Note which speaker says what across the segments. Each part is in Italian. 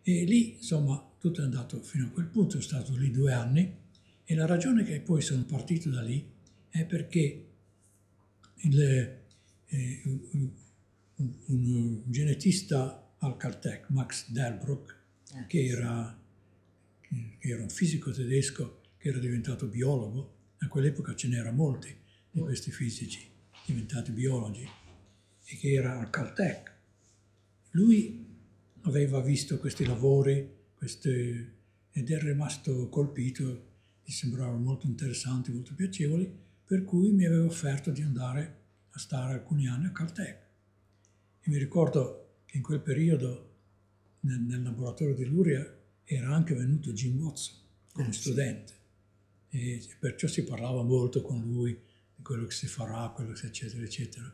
Speaker 1: E lì, insomma, tutto è andato fino a quel punto, sono stato lì 2 anni e la ragione che poi sono partito da lì è perché un genetista al Caltech, Max Delbruck, che era un fisico tedesco che era diventato biologo, a quell'epoca ce n'era molti di questi fisici diventati biologi, e che era al Caltech. Lui aveva visto questi lavori ed è rimasto colpito, gli sembravano molto interessanti, molto piacevoli, per cui mi aveva offerto di andare a stare alcuni anni a Caltech. E mi ricordo che in quel periodo nel laboratorio di Luria era anche venuto Jim Watson come studente, e perciò si parlava molto con lui di quello che si farà, quello che eccetera, eccetera.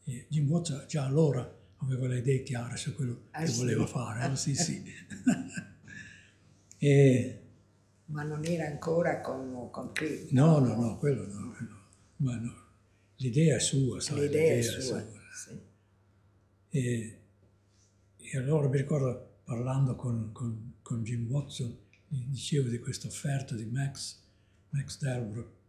Speaker 1: E Jim Watson già allora aveva le idee chiare su quello che voleva fare. Sì, sì.
Speaker 2: Ma non era ancora con Cliff?
Speaker 1: No, quello no. Ma no. L'idea è sua, sai?
Speaker 2: L'idea è sua. Sì.
Speaker 1: E allora mi ricordo, parlando con Jim Watson, gli dicevo di questa offerta di Max Delbruck,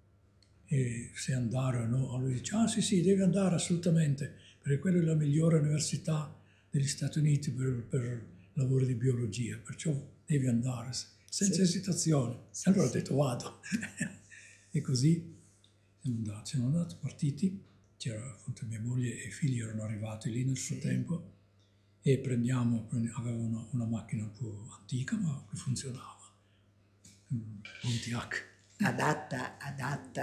Speaker 1: e se andare o no. Lui dice, sì, devi andare assolutamente, perché quella è la migliore università degli Stati Uniti per lavori di biologia, perciò devi andare, senza esitazione. Allora ho detto, vado. E così siamo andati, partiti, c'era appunto mia moglie e i figli erano arrivati lì nel frattempo, e avevano una macchina un po' antica, ma che funzionava, un Pontiac.
Speaker 2: Adatta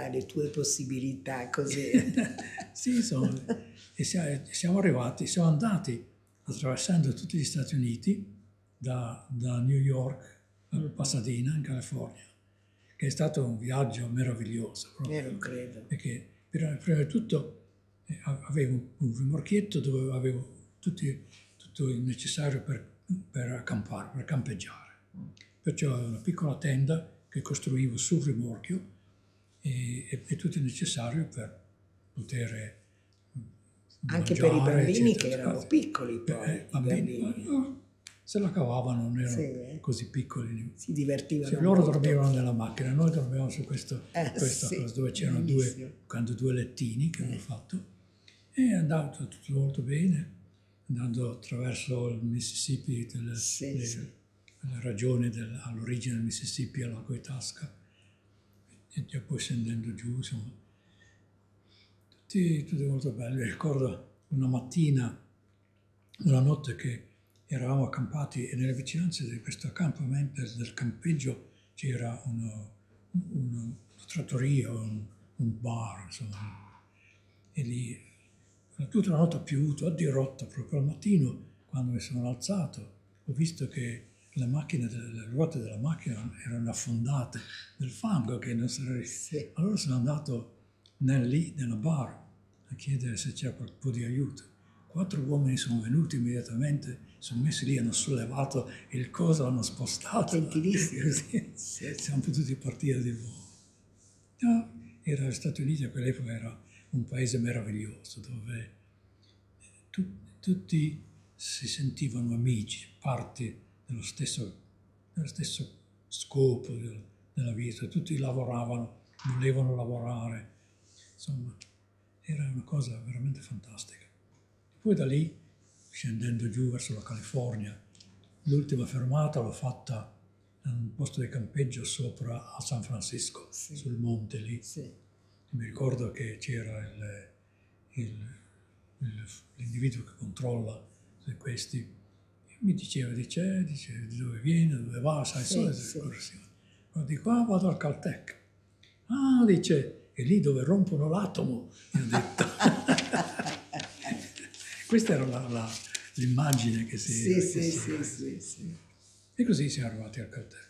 Speaker 2: alle tue possibilità, così.
Speaker 1: Sì, insomma, e siamo andati attraversando tutti gli Stati Uniti, da New York a Pasadena, in California, che è stato un viaggio meraviglioso. Proprio,
Speaker 2: lo credo.
Speaker 1: Perché prima di tutto avevo un rimorchietto dove avevo tutto il necessario per accampare, per campeggiare. Perciò avevo una piccola tenda che costruivo sul rimorchio e tutto il necessario per poter
Speaker 2: anche
Speaker 1: mangiare,
Speaker 2: per i bambini,
Speaker 1: eccetera,
Speaker 2: che erano piccoli poi. I bambini.
Speaker 1: Se la cavavano, non erano così piccoli.
Speaker 2: Si divertivano
Speaker 1: loro
Speaker 2: molto.
Speaker 1: dormivano nella macchina, noi dormivamo su questa cosa dove c'erano due lettini che avevo fatto, e andava tutto molto bene, andando attraverso il Mississippi, la ragione all'origine del Mississippi, all'Acquatasca, e poi scendendo giù, insomma. Tutti molto belli. Ricordo una notte che eravamo accampati e nelle vicinanze di questo accampamento, del campeggio, c'era una trattoria, un bar, insomma. E lì tutta la notte ho piovuto a dirotta. Proprio al mattino, quando mi sono alzato, ho visto che le ruote della macchina erano affondate nel fango, che non sarebbe. Allora sono andato nella bar a chiedere se c'era un po' di aiuto. 4 uomini sono venuti immediatamente, sono messi lì, hanno sollevato il coso, l'hanno spostato.
Speaker 2: Gentilissimi.
Speaker 1: Siamo potuti partire di nuovo. Era gli Stati Uniti, a quell'epoca era un paese meraviglioso, dove tutti si sentivano amici, parti dello stesso scopo della vita, tutti lavoravano, volevano lavorare, insomma, era una cosa veramente fantastica. Poi da lì, scendendo giù verso la California, l'ultima fermata l'ho fatta in un posto di campeggio sopra a San Francisco, sul monte lì. Mi ricordo che c'era l'individuo che controlla questi, e mi diceva, dice di dove viene, dove va, sai, escursioni. Ma dico, vado al Caltech. Dice, è lì dove rompono l'atomo, mi ha detto. Questa era l'immagine che si...
Speaker 2: Sì.
Speaker 1: E così siamo arrivati al Caltech.